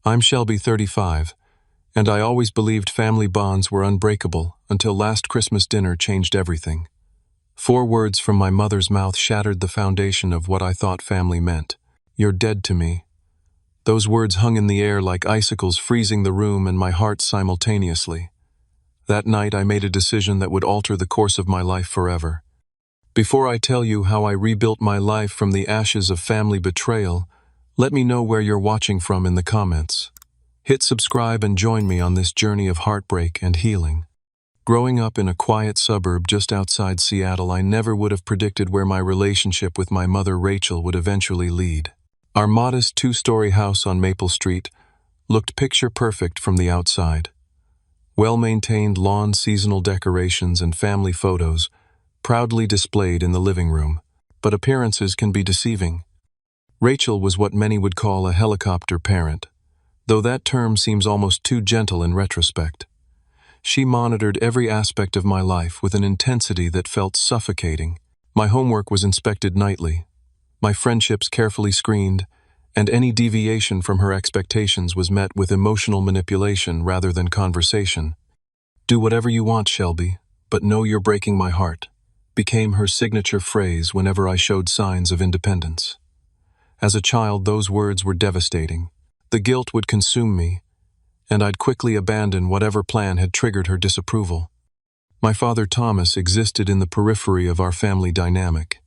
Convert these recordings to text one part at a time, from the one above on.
I'm Shelby, 35, and I always believed family bonds were unbreakable until last Christmas dinner changed everything. 4 words from my mother's mouth shattered the foundation of what I thought family meant. "You're dead to me." Those words hung in the air like icicles, freezing the room and my heart simultaneously. That night I made a decision that would alter the course of my life forever. Before I tell you how I rebuilt my life from the ashes of family betrayal, let me know where you're watching from in the comments. Hit subscribe and join me on this journey of heartbreak and healing. Growing up in a quiet suburb just outside Seattle, I never would have predicted where my relationship with my mother Rachel would eventually lead. Our modest 2-story house on Maple Street looked picture perfect from the outside. Well-maintained lawn, seasonal decorations, and family photos proudly displayed in the living room. But appearances can be deceiving. Rachel was what many would call a helicopter parent, though that term seems almost too gentle in retrospect. She monitored every aspect of my life with an intensity that felt suffocating. My homework was inspected nightly, my friendships carefully screened, and any deviation from her expectations was met with emotional manipulation rather than conversation. "Do whatever you want, Shelby, but know you're breaking my heart," became her signature phrase whenever I showed signs of independence. As a child, those words were devastating. The guilt would consume me, and I'd quickly abandon whatever plan had triggered her disapproval. My father, Thomas, existed in the periphery of our family dynamic.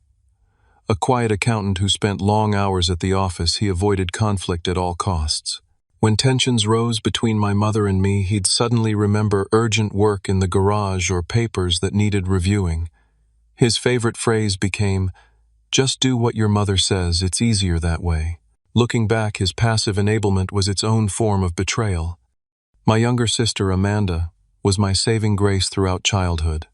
A quiet accountant who spent long hours at the office, he avoided conflict at all costs. When tensions rose between my mother and me, he'd suddenly remember urgent work in the garage or papers that needed reviewing. His favorite phrase became, "Just do what your mother says, it's easier that way." Looking back, his passive enablement was its own form of betrayal. My younger sister, Amanda, was my saving grace throughout childhood.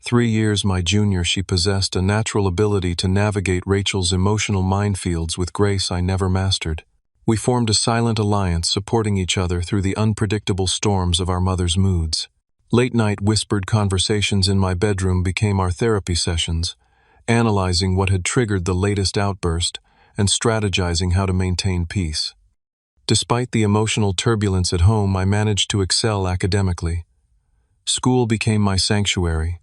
3 years my junior, she possessed a natural ability to navigate Rachel's emotional minefields with grace I never mastered. We formed a silent alliance, supporting each other through the unpredictable storms of our mother's moods. Late-night whispered conversations in my bedroom became our therapy sessions, analyzing what had triggered the latest outburst and strategizing how to maintain peace. Despite the emotional turbulence at home, I managed to excel academically. School became my sanctuary,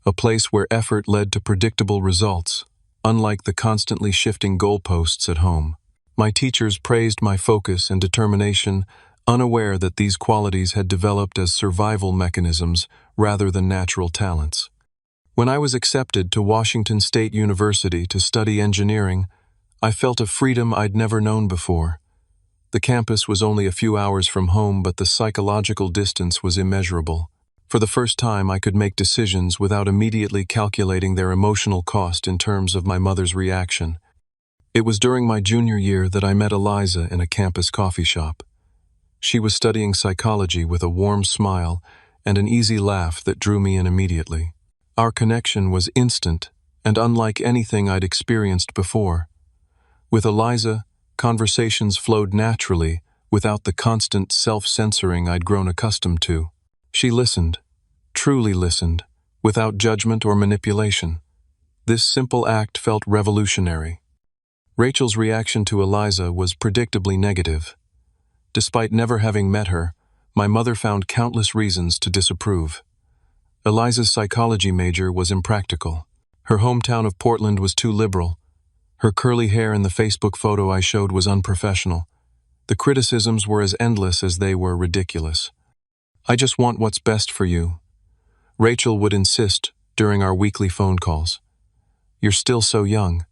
a place where effort led to predictable results, unlike the constantly shifting goalposts at home. My teachers praised my focus and determination, unaware that these qualities had developed as survival mechanisms rather than natural talents. When I was accepted to Washington State University to study engineering, I felt a freedom I'd never known before. The campus was only a few hours from home, but the psychological distance was immeasurable. For the first time, I could make decisions without immediately calculating their emotional cost in terms of my mother's reaction. It was during my junior year that I met Eliza in a campus coffee shop. She was studying psychology with a warm smile and an easy laugh that drew me in immediately. Our connection was instant and unlike anything I'd experienced before. With Eliza, conversations flowed naturally without the constant self-censoring I'd grown accustomed to. She listened, truly listened, without judgment or manipulation. This simple act felt revolutionary. Rachel's reaction to Eliza was predictably negative. Despite never having met her, my mother found countless reasons to disapprove. Eliza's psychology major was impractical. Her hometown of Portland was too liberal. Her curly hair in the Facebook photo I showed was unprofessional. The criticisms were as endless as they were ridiculous. "I just want what's best for you," Rachel would insist during our weekly phone calls. "You're still so young.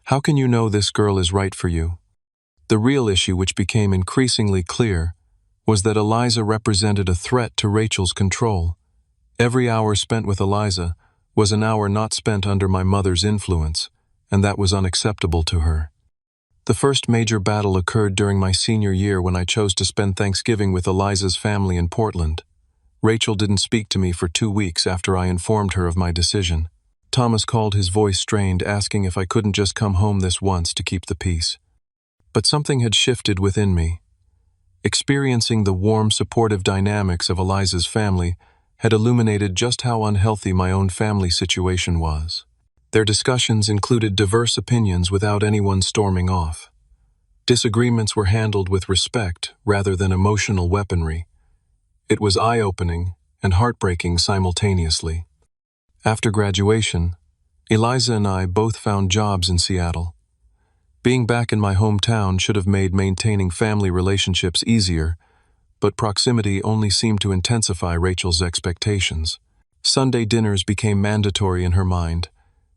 How can you know this girl is right for you?" The real issue, which became increasingly clear, was that Eliza represented a threat to Rachel's control. Every hour spent with Eliza was an hour not spent under my mother's influence, and that was unacceptable to her. The first major battle occurred during my senior year when I chose to spend Thanksgiving with Eliza's family in Portland. Rachel didn't speak to me for 2 weeks after I informed her of my decision. Thomas called, his voice strained, asking if I couldn't just come home this once to keep the peace. But something had shifted within me. Experiencing the warm, supportive dynamics of Eliza's family had illuminated just how unhealthy my own family situation was. Their discussions included diverse opinions without anyone storming off. Disagreements were handled with respect rather than emotional weaponry. It was eye-opening and heartbreaking simultaneously. After graduation, Eliza and I both found jobs in Seattle. Being back in my hometown should have made maintaining family relationships easier, but proximity only seemed to intensify Rachel's expectations. Sunday dinners became mandatory in her mind,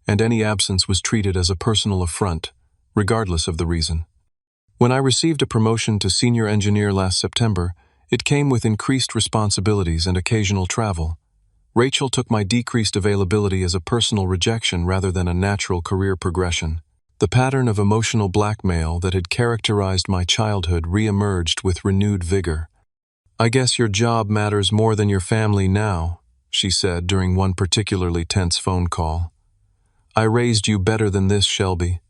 and any absence was treated as a personal affront, regardless of the reason. When I received a promotion to senior engineer last September, it came with increased responsibilities and occasional travel. Rachel took my decreased availability as a personal rejection rather than a natural career progression. The pattern of emotional blackmail that had characterized my childhood re-emerged with renewed vigor. "I guess your job matters more than your family now," she said during one particularly tense phone call. "I raised you better than this, Shelby."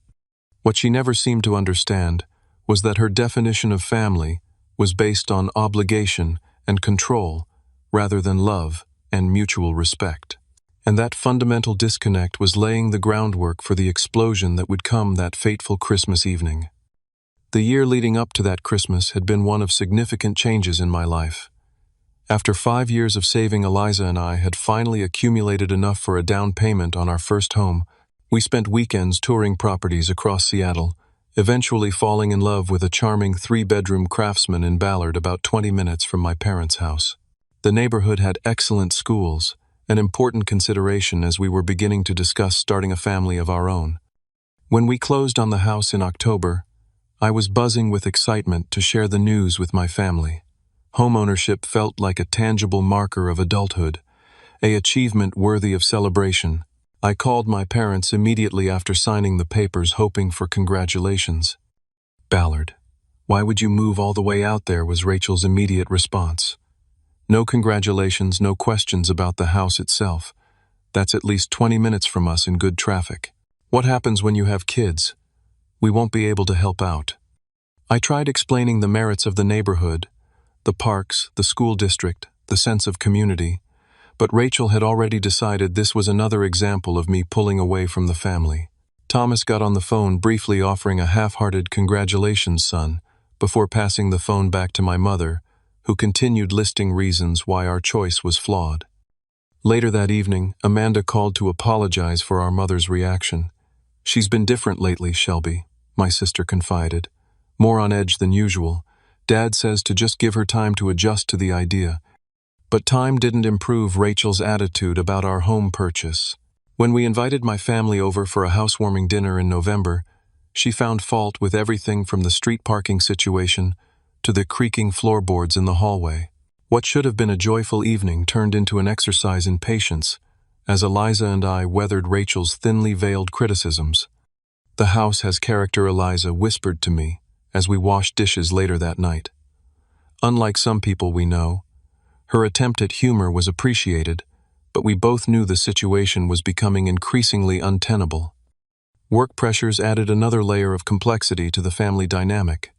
What she never seemed to understand was that her definition of family was based on obligation and control rather than love and mutual respect. And that fundamental disconnect was laying the groundwork for the explosion that would come that fateful Christmas evening. The year leading up to that Christmas had been one of significant changes in my life. After 5 years of saving, Eliza and I had finally accumulated enough for a down payment on our first home. We spent weekends touring properties across Seattle, eventually falling in love with a charming 3-bedroom craftsman in Ballard about 20 minutes from my parents' house. The neighborhood had excellent schools, an important consideration as we were beginning to discuss starting a family of our own. When we closed on the house in October, I was buzzing with excitement to share the news with my family. Homeownership felt like a tangible marker of adulthood, an achievement worthy of celebration. I called my parents immediately after signing the papers, hoping for congratulations. "Ballard, why would you move all the way out there?" was Rachel's immediate response. "No congratulations, no questions about the house itself. That's at least 20 minutes from us in good traffic. What happens when you have kids? We won't be able to help out." I tried explaining the merits of the neighborhood, the parks, the school district, the sense of community, but Rachel had already decided this was another example of me pulling away from the family. Thomas got on the phone, briefly offering a half-hearted "congratulations, son," before passing the phone back to my mother, who continued listing reasons why our choice was flawed. Later that evening, Amanda called to apologize for our mother's reaction. "She's been different lately, Shelby," my sister confided. "More on edge than usual. Dad says to just give her time to adjust to the idea." But time didn't improve Rachel's attitude about our home purchase. When we invited my family over for a housewarming dinner in November, she found fault with everything from the street parking situation to the creaking floorboards in the hallway. What should have been a joyful evening turned into an exercise in patience as Eliza and I weathered Rachel's thinly veiled criticisms. "The house has character," Eliza whispered to me as we washed dishes later that night. Unlike some people we know, her attempt at humor was appreciated, but we both knew the situation was becoming increasingly untenable. Work pressures added another layer of complexity to the family dynamic.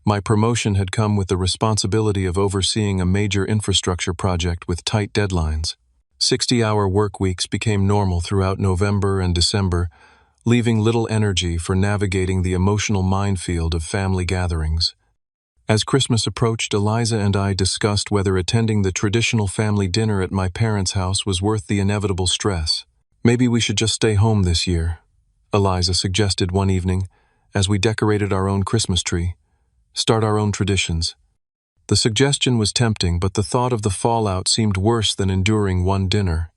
My promotion had come with the responsibility of overseeing a major infrastructure project with tight deadlines. 60-hour work weeks became normal throughout November and December, leaving little energy for navigating the emotional minefield of family gatherings. As Christmas approached, Eliza and I discussed whether attending the traditional family dinner at my parents' house was worth the inevitable stress. "Maybe we should just stay home this year," Eliza suggested one evening as we decorated our own Christmas tree. "Start our own traditions." The suggestion was tempting, but the thought of the fallout seemed worse than enduring one dinner.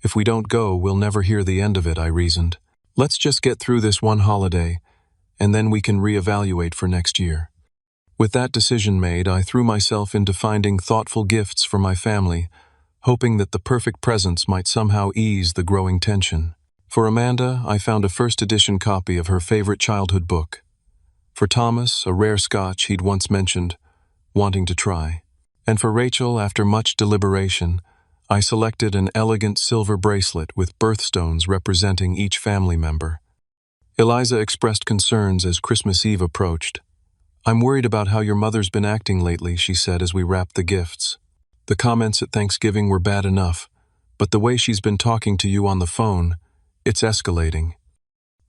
"If we don't go, we'll never hear the end of it," I reasoned. "Let's just get through this one holiday, and then we can reevaluate for next year." With that decision made, I threw myself into finding thoughtful gifts for my family, hoping that the perfect presents might somehow ease the growing tension. For Amanda, I found a first-edition copy of her favorite childhood book. For Thomas, a rare scotch he'd once mentioned, wanting to try. And for Rachel, after much deliberation, I selected an elegant silver bracelet with birthstones representing each family member. Eliza expressed concerns as Christmas Eve approached. "I'm worried about how your mother's been acting lately," she said as we wrapped the gifts. "The comments at Thanksgiving were bad enough, but the way she's been talking to you on the phone, it's escalating."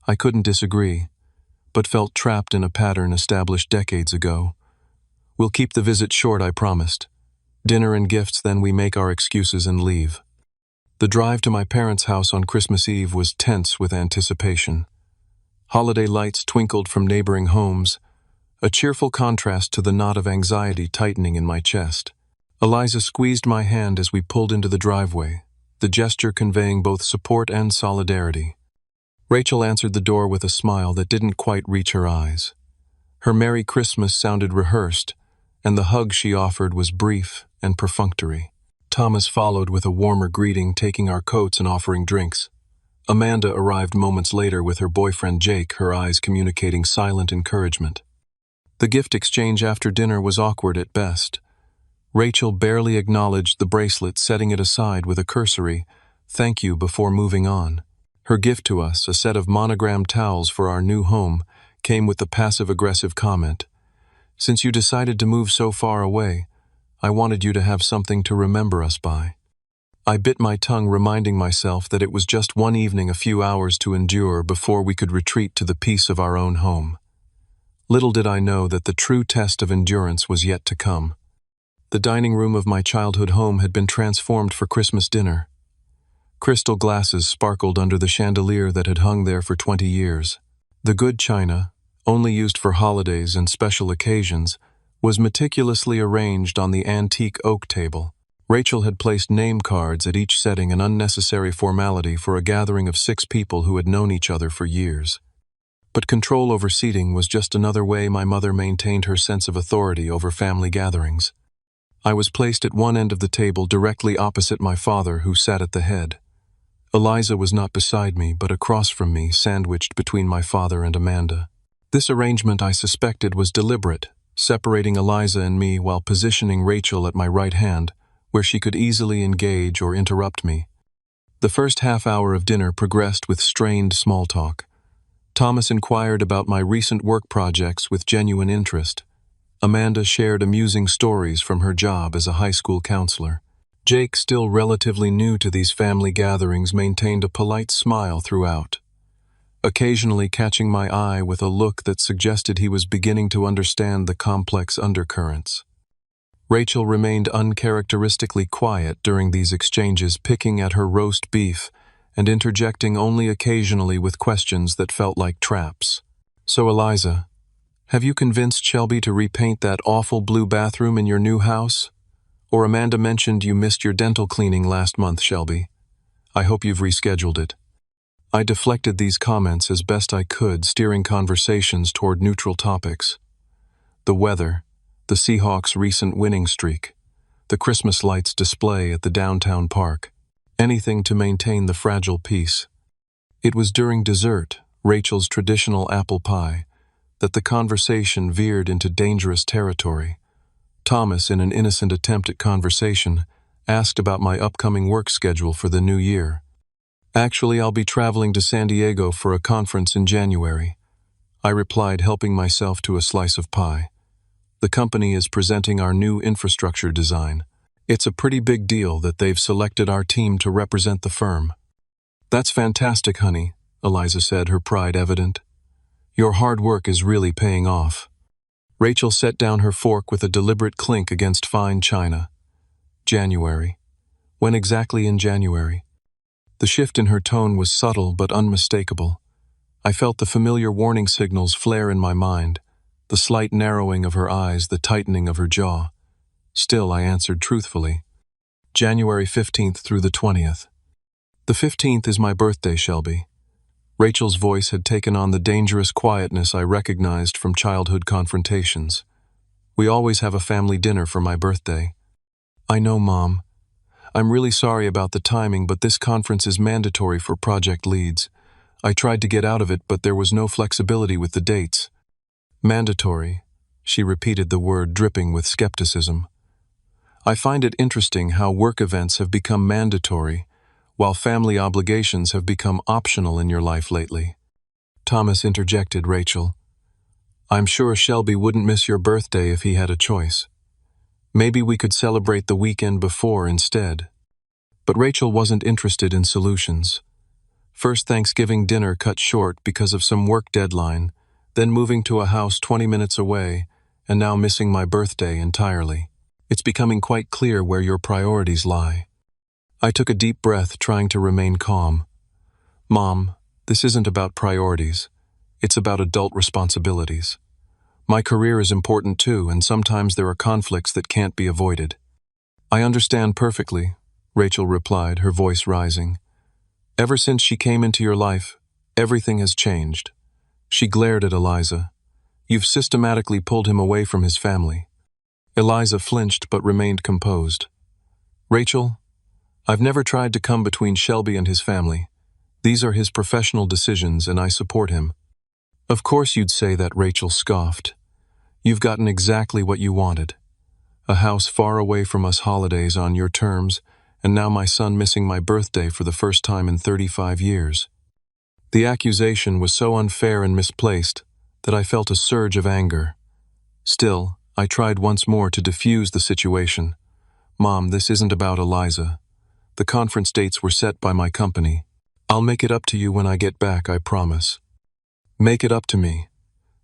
I couldn't disagree. but felt trapped in a pattern established decades ago. "We'll keep the visit short," I promised. "Dinner and gifts, then we make our excuses and leave." The drive to my parents' house on Christmas Eve was tense with anticipation. Holiday lights twinkled from neighboring homes, a cheerful contrast to the knot of anxiety tightening in my chest. Eliza squeezed my hand as we pulled into the driveway, the gesture conveying both support and solidarity. Rachel answered the door with a smile that didn't quite reach her eyes. Her Merry Christmas sounded rehearsed, and the hug she offered was brief and perfunctory. Thomas followed with a warmer greeting, taking our coats and offering drinks. Amanda arrived moments later with her boyfriend Jake, her eyes communicating silent encouragement. The gift exchange after dinner was awkward at best. Rachel barely acknowledged the bracelet, setting it aside with a cursory "thank you" before moving on. Her gift to us, a set of monogrammed towels for our new home, came with the passive-aggressive comment, "Since you decided to move so far away, I wanted you to have something to remember us by." I bit my tongue, reminding myself that it was just one evening, a few hours to endure before we could retreat to the peace of our own home. Little did I know that the true test of endurance was yet to come. The dining room of my childhood home had been transformed for Christmas dinner. Crystal glasses sparkled under the chandelier that had hung there for 20 years. The good china, only used for holidays and special occasions, was meticulously arranged on the antique oak table. Rachel had placed name cards at each setting, an unnecessary formality for a gathering of 6 people who had known each other for years. But control over seating was just another way my mother maintained her sense of authority over family gatherings. I was placed at one end of the table, directly opposite my father, who sat at the head. Eliza was not beside me, but across from me, sandwiched between my father and Amanda. This arrangement, I suspected, was deliberate, separating Eliza and me while positioning Rachel at my right hand, where she could easily engage or interrupt me. The first half hour of dinner progressed with strained small talk. Thomas inquired about my recent work projects with genuine interest. Amanda shared amusing stories from her job as a high school counselor. Jake, still relatively new to these family gatherings, maintained a polite smile throughout, occasionally catching my eye with a look that suggested he was beginning to understand the complex undercurrents. Rachel remained uncharacteristically quiet during these exchanges, picking at her roast beef and interjecting only occasionally with questions that felt like traps. "So, Eliza, have you convinced Shelby to repaint that awful blue bathroom in your new house? Or Amanda mentioned you missed your dental cleaning last month, Shelby. I hope you've rescheduled it." I deflected these comments as best I could, steering conversations toward neutral topics. The weather, the Seahawks' recent winning streak, the Christmas lights display at the downtown park. Anything to maintain the fragile peace. It was during dessert, Rachel's traditional apple pie, that the conversation veered into dangerous territory. Thomas, in an innocent attempt at conversation, asked about my upcoming work schedule for the new year. "Actually, I'll be traveling to San Diego for a conference in January," I replied, helping myself to a slice of pie. "The company is presenting our new infrastructure design. It's a pretty big deal that they've selected our team to represent the firm." "That's fantastic, honey," Eliza said, her pride evident. "Your hard work is really paying off." Rachel set down her fork with a deliberate clink against fine china. "January. When exactly in January?" The shift in her tone was subtle but unmistakable. I felt the familiar warning signals flare in my mind, the slight narrowing of her eyes, the tightening of her jaw. Still, I answered truthfully. "January 15th through the 20th. The 15th is my birthday, Shelby." Rachel's voice had taken on the dangerous quietness I recognized from childhood confrontations. "We always have a family dinner for my birthday." "I know, Mom. I'm really sorry about the timing, but this conference is mandatory for project leads. I tried to get out of it, but there was no flexibility with the dates." "Mandatory," she repeated the word, dripping with skepticism. "I find it interesting how work events have become mandatory, while family obligations have become optional in your life lately." Thomas interjected, "Rachel, I'm sure Shelby wouldn't miss your birthday if he had a choice. Maybe we could celebrate the weekend before instead." But Rachel wasn't interested in solutions. First Thanksgiving dinner cut short because of some work deadline, then moving to a house 20 minutes away, and now missing my birthday entirely. It's becoming quite clear where your priorities lie. I took a deep breath, trying to remain calm. Mom, this isn't about priorities. It's about adult responsibilities. My career is important too, and sometimes there are conflicts that can't be avoided. I understand perfectly, Rachel replied, her voice rising. Ever since she came into your life, everything has changed. She glared at Eliza. You've systematically pulled him away from his family. Eliza flinched but remained composed. Rachel, I've never tried to come between Shelby and his family. These are his professional decisions, and I support him. Of course you'd say that, Rachel scoffed. You've gotten exactly what you wanted. A house far away from us, holidays on your terms, and now my son missing my birthday for the first time in 35 years. The accusation was so unfair and misplaced that I felt a surge of anger. Still, I tried once more to defuse the situation. Mom, this isn't about Eliza. The conference dates were set by my company. I'll make it up to you when I get back, I promise. Make it up to me.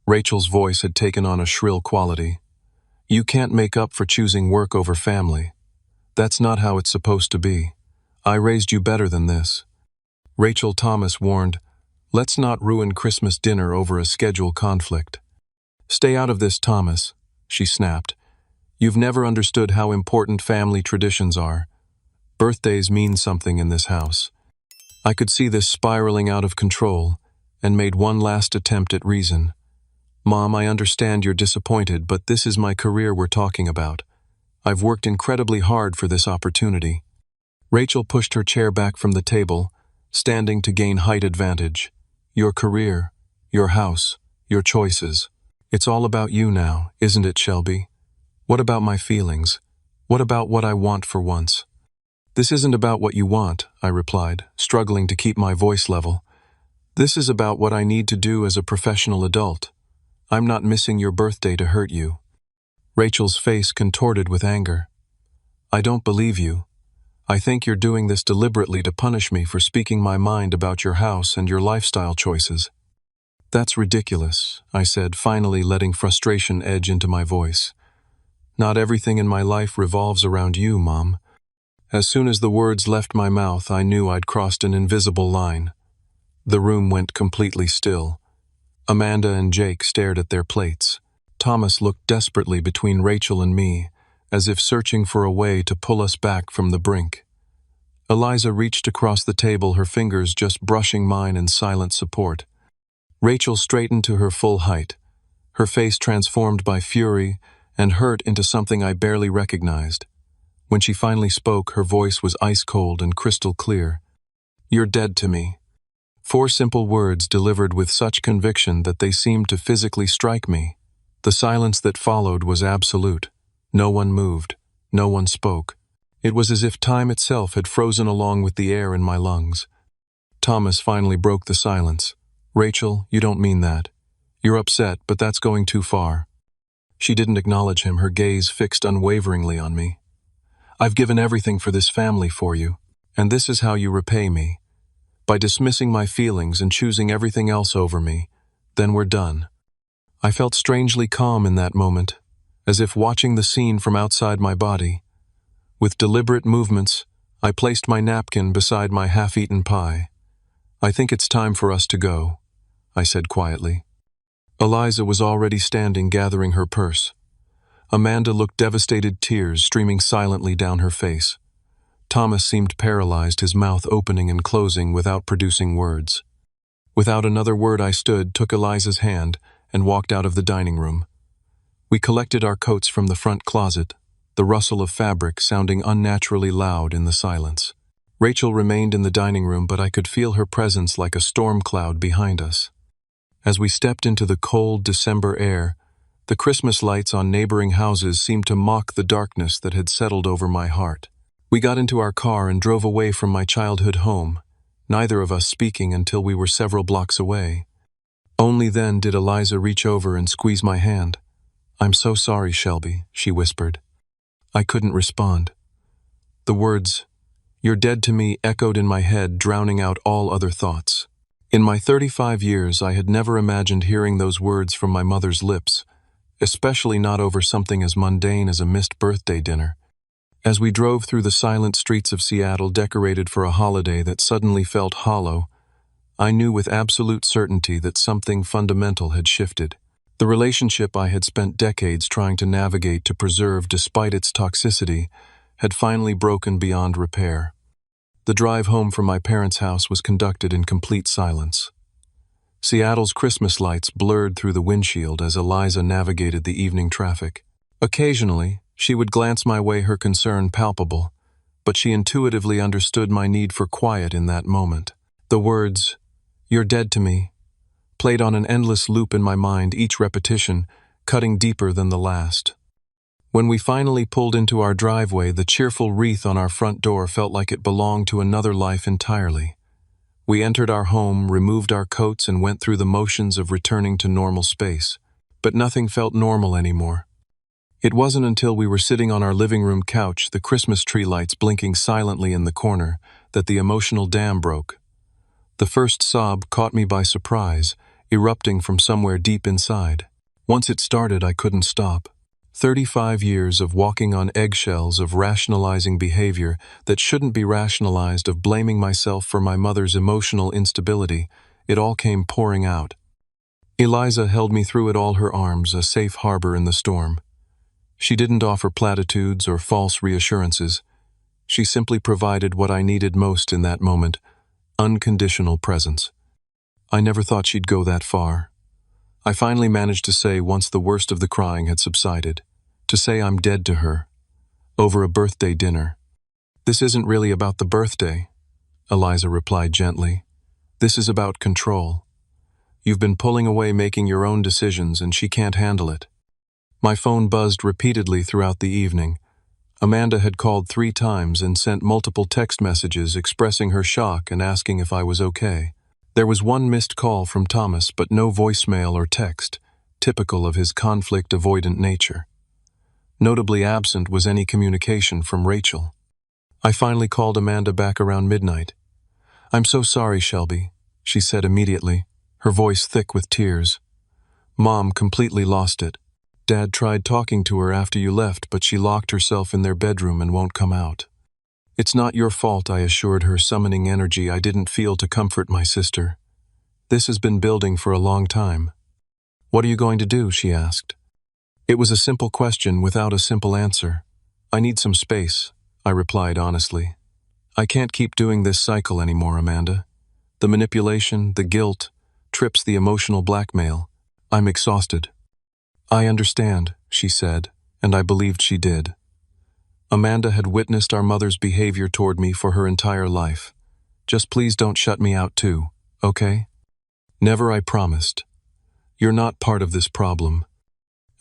Rachel's voice had taken on a shrill quality. You can't make up for choosing work over family. That's not how it's supposed to be. I raised you better than this. Rachel, Thomas warned, let's not ruin Christmas dinner over a schedule conflict. Stay out of this, Thomas, she snapped. You've never understood how important family traditions are. Birthdays mean something in this house. I could see this spiraling out of control and made one last attempt at reason. Mom, I understand you're disappointed, but this is my career we're talking about. I've worked incredibly hard for this opportunity. Rachel pushed her chair back from the table, standing to gain height advantage. Your career, your house, your choices. It's all about you now, isn't it, Shelby? What about my feelings? What about what I want for once? This isn't about what you want, I replied, struggling to keep my voice level. This is about what I need to do as a professional adult. I'm not missing your birthday to hurt you. Rachel's face contorted with anger. I don't believe you. I think you're doing this deliberately to punish me for speaking my mind about your house and your lifestyle choices. That's ridiculous, I said, finally letting frustration edge into my voice. Not everything in my life revolves around you, Mom. As soon as the words left my mouth, I knew I'd crossed an invisible line. The room went completely still. Amanda and Jake stared at their plates. Thomas looked desperately between Rachel and me, as if searching for a way to pull us back from the brink. Eliza reached across the table, her fingers just brushing mine in silent support. Rachel straightened to her full height, her face transformed by fury and hurt into something I barely recognized. When she finally spoke, her voice was ice-cold and crystal clear. You're dead to me. 4 simple words delivered with such conviction that they seemed to physically strike me. The silence that followed was absolute. No one moved. No one spoke. It was as if time itself had frozen along with the air in my lungs. Thomas finally broke the silence. Rachel, you don't mean that. You're upset, but that's going too far. She didn't acknowledge him, her gaze fixed unwaveringly on me. I've given everything for this family for you, and this is how you repay me. By dismissing my feelings and choosing everything else over me, then we're done. I felt strangely calm in that moment, as if watching the scene from outside my body. With deliberate movements, I placed my napkin beside my half-eaten pie. I think it's time for us to go, I said quietly. Eliza was already standing, gathering her purse. Amanda looked devastated, tears streaming silently down her face. Thomas seemed paralyzed, his mouth opening and closing without producing words. Without another word, I stood, took Eliza's hand, and walked out of the dining room. We collected our coats from the front closet, the rustle of fabric sounding unnaturally loud in the silence. Rachel remained in the dining room, but I could feel her presence like a storm cloud behind us. As we stepped into the cold December air, the Christmas lights on neighboring houses seemed to mock the darkness that had settled over my heart. We got into our car and drove away from my childhood home, neither of us speaking until we were several blocks away. Only then did Eliza reach over and squeeze my hand. I'm so sorry, Shelby, she whispered. I couldn't respond. The words, "You're dead to me," echoed in my head, drowning out all other thoughts. In my 35 years, I had never imagined hearing those words from my mother's lips, especially not over something as mundane as a missed birthday dinner. As we drove through the silent streets of Seattle decorated for a holiday that suddenly felt hollow, I knew with absolute certainty that something fundamental had shifted. The relationship I had spent decades trying to navigate to preserve despite its toxicity had finally broken beyond repair. The drive home from my parents' house was conducted in complete silence. Seattle's Christmas lights blurred through the windshield as Eliza navigated the evening traffic. Occasionally, she would glance my way, her concern palpable, but she intuitively understood my need for quiet in that moment. The words, "You're dead to me," played on an endless loop in my mind, each repetition cutting deeper than the last. When we finally pulled into our driveway, the cheerful wreath on our front door felt like it belonged to another life entirely. We entered our home, removed our coats, and went through the motions of returning to normal space. But nothing felt normal anymore. It wasn't until we were sitting on our living room couch, the Christmas tree lights blinking silently in the corner, that the emotional dam broke. The first sob caught me by surprise, erupting from somewhere deep inside. Once it started, I couldn't stop. 35 years of walking on eggshells, of rationalizing behavior that shouldn't be rationalized, of blaming myself for my mother's emotional instability, it all came pouring out. Eliza held me through it all, her arms, a safe harbor in the storm. She didn't offer platitudes or false reassurances. She simply provided what I needed most in that moment, unconditional presence. I never thought she'd go that far. I finally managed to say, once the worst of the crying had subsided, to say I'm dead to her, over a birthday dinner. "This isn't really about the birthday," Eliza replied gently. "This is about control. You've been pulling away, making your own decisions, and she can't handle it." My phone buzzed repeatedly throughout the evening. Amanda had called 3 times and sent multiple text messages expressing her shock and asking if I was okay. There was one missed call from Thomas, but no voicemail or text, typical of his conflict-avoidant nature. Notably absent was any communication from Rachel. I finally called Amanda back around midnight. "I'm so sorry, Shelby," she said immediately, her voice thick with tears. "Mom completely lost it. Dad tried talking to her after you left, but she locked herself in their bedroom and won't come out." "It's not your fault," I assured her, summoning energy I didn't feel to comfort my sister. "This has been building for a long time." "What are you going to do?" she asked. It was a simple question without a simple answer. "I need some space," I replied honestly. "I can't keep doing this cycle anymore, Amanda. The manipulation, the guilt, trips, the emotional blackmail. I'm exhausted." "I understand," she said, and I believed she did. Amanda had witnessed our mother's behavior toward me for her entire life. "Just please don't shut me out too, okay?" "Never," I promised. "You're not part of this problem."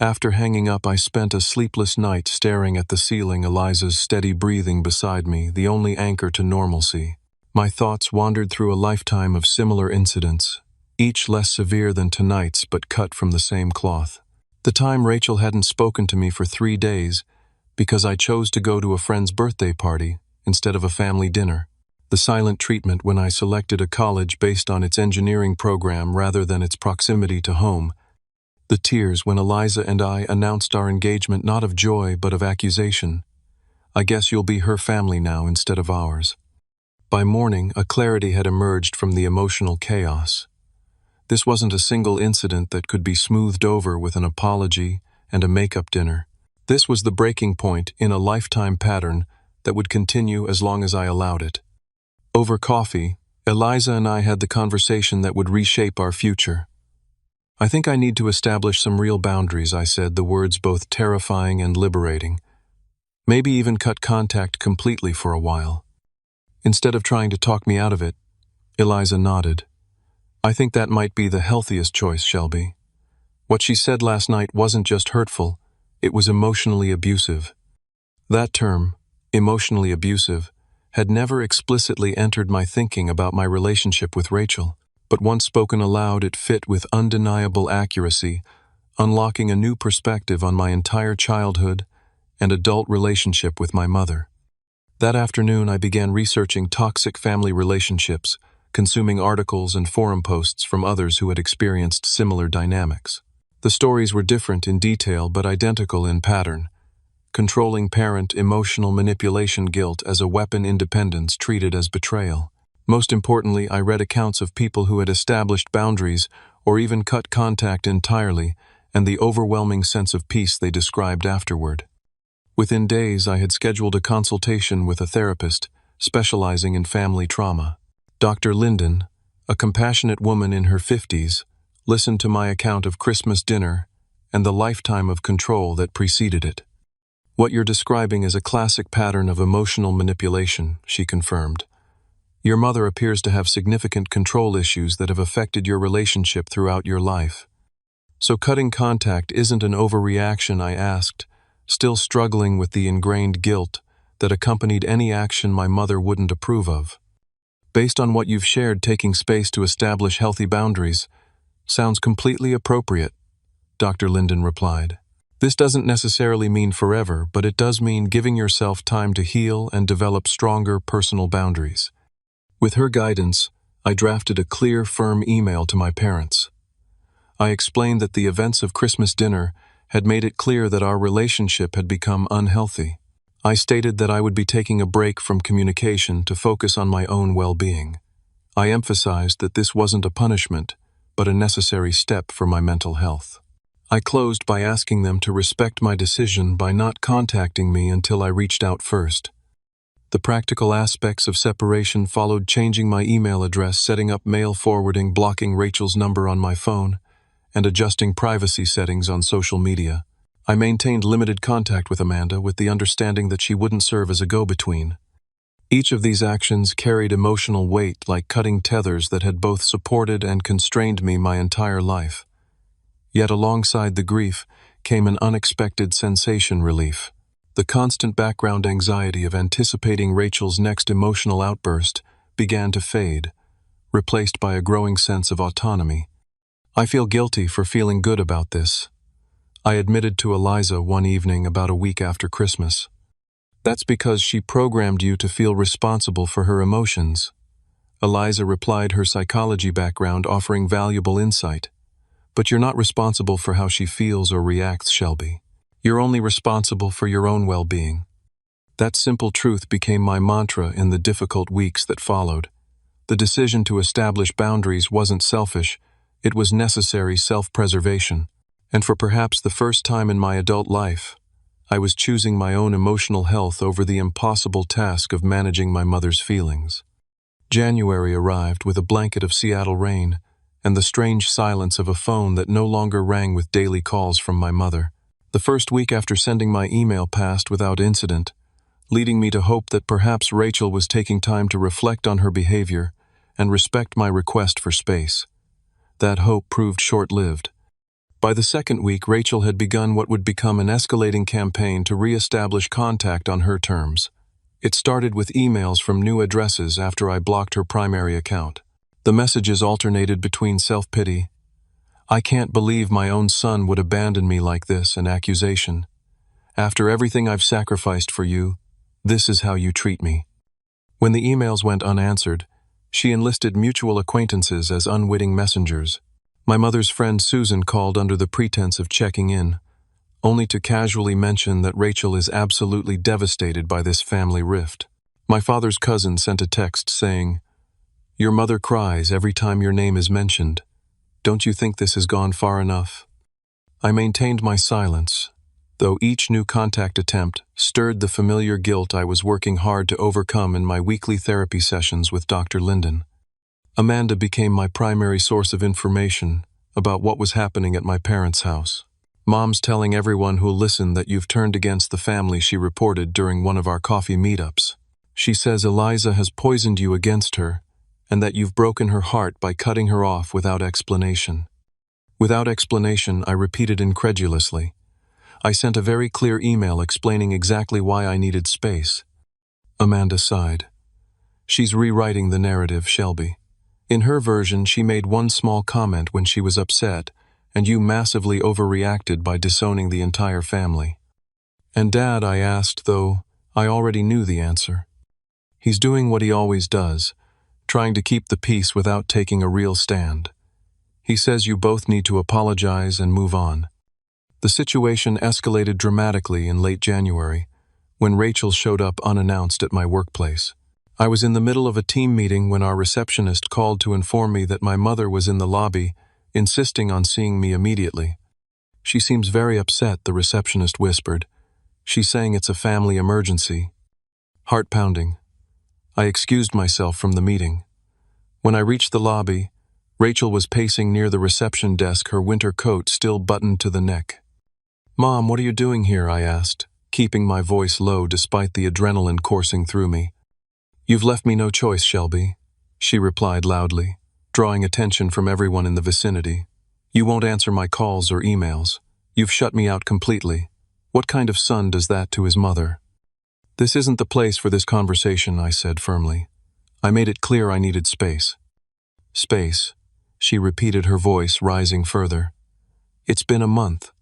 After hanging up, I spent a sleepless night staring at the ceiling, Eliza's steady breathing beside me, the only anchor to normalcy. My thoughts wandered through a lifetime of similar incidents, each less severe than tonight's but cut from the same cloth. The time Rachel hadn't spoken to me for 3 days because I chose to go to a friend's birthday party instead of a family dinner. The silent treatment when I selected a college based on its engineering program rather than its proximity to home. The tears when Eliza and I announced our engagement, not of joy but of accusation. "I guess you'll be her family now instead of ours." By morning, a clarity had emerged from the emotional chaos. This wasn't a single incident that could be smoothed over with an apology and a makeup dinner. This was the breaking point in a lifetime pattern that would continue as long as I allowed it. Over coffee, Eliza and I had the conversation that would reshape our future. "I think I need to establish some real boundaries," I said, the words both terrifying and liberating. "Maybe even cut contact completely for a while." Instead of trying to talk me out of it, Eliza nodded. "I think that might be the healthiest choice, Shelby." What she said last night wasn't just hurtful, it was emotionally abusive. That term, emotionally abusive, had never explicitly entered my thinking about my relationship with Rachel, but once spoken aloud it fit with undeniable accuracy, unlocking a new perspective on my entire childhood and adult relationship with my mother. That afternoon I began researching toxic family relationships, consuming articles and forum posts from others who had experienced similar dynamics. The stories were different in detail but identical in pattern. Controlling parent emotional manipulation guilt as a weapon, independence treated as betrayal. Most importantly, I read accounts of people who had established boundaries or even cut contact entirely, and the overwhelming sense of peace they described afterward. Within days, I had scheduled a consultation with a therapist specializing in family trauma. Dr. Linden, a compassionate woman in her 50s, listened to my account of Christmas dinner and the lifetime of control that preceded it. "What you're describing is a classic pattern of emotional manipulation," she confirmed. "Your mother appears to have significant control issues that have affected your relationship throughout your life." "So cutting contact isn't an overreaction?" I asked, still struggling with the ingrained guilt that accompanied any action my mother wouldn't approve of. "Based on what you've shared, taking space to establish healthy boundaries sounds completely appropriate," Dr. Linden replied. "This doesn't necessarily mean forever, but it does mean giving yourself time to heal and develop stronger personal boundaries." With her guidance, I drafted a clear, firm email to my parents. I explained that the events of Christmas dinner had made it clear that our relationship had become unhealthy. I stated that I would be taking a break from communication to focus on my own well-being. I emphasized that this wasn't a punishment, but a necessary step for my mental health. I closed by asking them to respect my decision by not contacting me until I reached out first. The practical aspects of separation followed changing my email address, setting up mail forwarding, blocking Rachel's number on my phone, and adjusting privacy settings on social media. I maintained limited contact with Amanda with the understanding that she wouldn't serve as a go-between. Each of these actions carried emotional weight like cutting tethers that had both supported and constrained me my entire life. Yet alongside the grief came an unexpected sensation relief. The constant background anxiety of anticipating Rachel's next emotional outburst began to fade, replaced by a growing sense of autonomy. "I feel guilty for feeling good about this," I admitted to Eliza one evening about a week after Christmas. "That's because she programmed you to feel responsible for her emotions," Eliza replied, her psychology background offering valuable insight. "But you're not responsible for how she feels or reacts, Shelby. You're only responsible for your own well-being." That simple truth became my mantra in the difficult weeks that followed. The decision to establish boundaries wasn't selfish, it was necessary self-preservation. And for perhaps the first time in my adult life, I was choosing my own emotional health over the impossible task of managing my mother's feelings. January arrived with a blanket of Seattle rain and the strange silence of a phone that no longer rang with daily calls from my mother. The first week after sending my email passed without incident, leading me to hope that perhaps Rachel was taking time to reflect on her behavior and respect my request for space. That hope proved short-lived. By the second week, Rachel had begun what would become an escalating campaign to re-establish contact on her terms. It started with emails from new addresses after I blocked her primary account. The messages alternated between self-pity, "I can't believe my own son would abandon me like this," and accusation, "After everything I've sacrificed for you, this is how you treat me." When the emails went unanswered, she enlisted mutual acquaintances as unwitting messengers. My mother's friend Susan called under the pretense of checking in, only to casually mention that Rachel is absolutely devastated by this family rift. My father's cousin sent a text saying, "Your mother cries every time your name is mentioned. Don't you think this has gone far enough?" I maintained my silence, though each new contact attempt stirred the familiar guilt I was working hard to overcome in my weekly therapy sessions with Dr. Linden. Amanda became my primary source of information about what was happening at my parents' house. "Mom's telling everyone who'll listen that you've turned against the family," she reported during one of our coffee meetups. "She says Eliza has poisoned you against her, and that you've broken her heart by cutting her off without explanation." Without explanation, I repeated incredulously. I sent a very clear email explaining exactly why I needed space. Amanda sighed. "She's rewriting the narrative, Shelby. In her version, she made one small comment when she was upset, and you massively overreacted by disowning the entire family." "And Dad?" I asked, though I already knew the answer. "He's doing what he always does, trying to keep the peace without taking a real stand. He says you both need to apologize and move on. The situation escalated dramatically in late January, when Rachel showed up unannounced at my workplace. I was in the middle of a team meeting when our receptionist called to inform me that my mother was in the lobby, insisting on seeing me immediately. She seems very upset, the receptionist whispered. She's saying it's a family emergency. Heart pounding. I excused myself from the meeting. When I reached the lobby, Rachel was pacing near the reception desk, her winter coat still buttoned to the neck. "Mom, what are you doing here?" I asked, keeping my voice low despite the adrenaline coursing through me. "You've left me no choice, Shelby," she replied loudly, drawing attention from everyone in the vicinity. "You won't answer my calls or emails. You've shut me out completely. What kind of son does that to his mother?" "This isn't the place for this conversation," I said firmly. I made it clear I needed space. "Space," she repeated, her voice rising further. "It's been a month.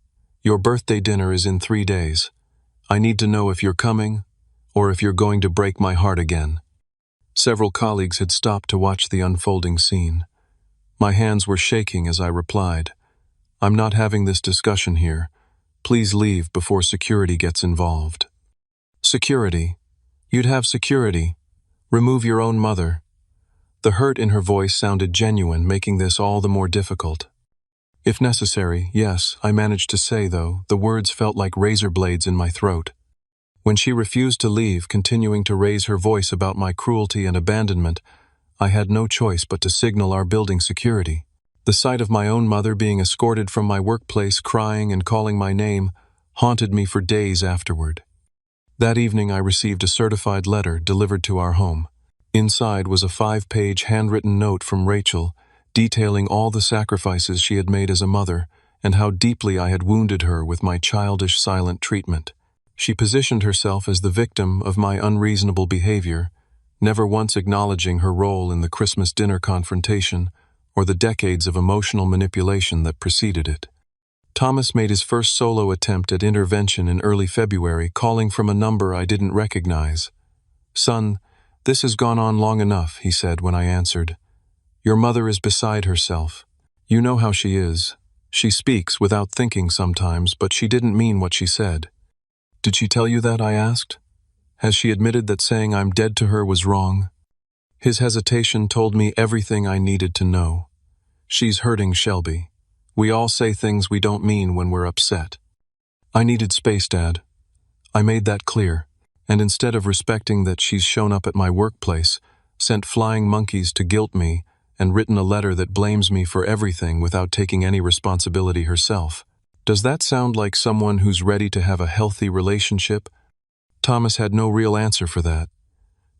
Your birthday dinner is in 3 days. I need to know if you're coming, or if you're going to break my heart again." Several colleagues had stopped to watch the unfolding scene. My hands were shaking as I replied, "I'm not having this discussion here. Please leave before security gets involved." "Security? You'd have security. Remove your own mother." The hurt in her voice sounded genuine, making this all the more difficult. "If necessary, yes," I managed to say, though the words felt like razor blades in my throat. When she refused to leave, continuing to raise her voice about my cruelty and abandonment, I had no choice but to signal our building security. The sight of my own mother being escorted from my workplace, crying and calling my name, haunted me for days afterward. That evening I received a certified letter delivered to our home. Inside was a 5-page handwritten note from Rachel, detailing all the sacrifices she had made as a mother and how deeply I had wounded her with my childish, silent treatment. She positioned herself as the victim of my unreasonable behavior, never once acknowledging her role in the Christmas dinner confrontation or the decades of emotional manipulation that preceded it. Thomas made his first solo attempt at intervention in early February, calling from a number I didn't recognize. "Son, this has gone on long enough," he said when I answered. "Your mother is beside herself. You know how she is. She speaks without thinking sometimes, but she didn't mean what she said." "Did she tell you that?" I asked. "Has she admitted that saying I'm dead to her was wrong?" His hesitation told me everything I needed to know. "She's hurting, Shelby. We all say things we don't mean when we're upset." "I needed space, Dad. I made that clear, and instead of respecting that she's shown up at my workplace, sent flying monkeys to guilt me, and written a letter that blames me for everything without taking any responsibility herself. Does that sound like someone who's ready to have a healthy relationship?" Thomas had no real answer for that.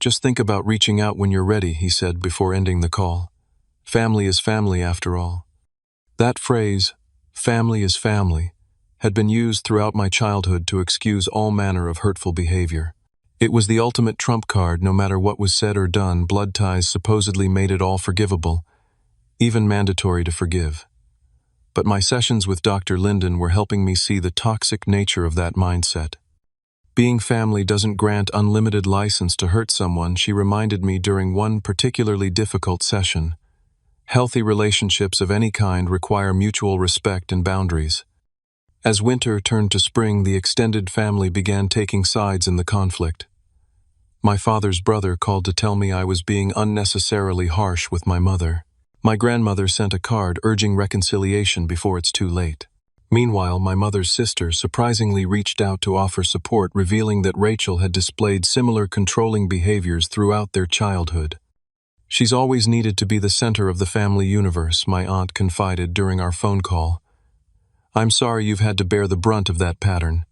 "Just think about reaching out when you're ready," he said before ending the call. "Family is family after all." That phrase, "family is family," had been used throughout my childhood to excuse all manner of hurtful behavior. It was the ultimate trump card. No matter what was said or done, blood ties supposedly made it all forgivable, even mandatory to forgive. But my sessions with Dr. Linden were helping me see the toxic nature of that mindset. Being family doesn't grant unlimited license to hurt someone, she reminded me during one particularly difficult session. Healthy relationships of any kind require mutual respect and boundaries. As winter turned to spring, the extended family began taking sides in the conflict. My father's brother called to tell me I was being unnecessarily harsh with my mother. My grandmother sent a card urging reconciliation before it's too late. Meanwhile, my mother's sister surprisingly reached out to offer support, revealing that Rachel had displayed similar controlling behaviors throughout their childhood. "She's always needed to be the center of the family universe," my aunt confided during our phone call. "I'm sorry you've had to bear the brunt of that pattern."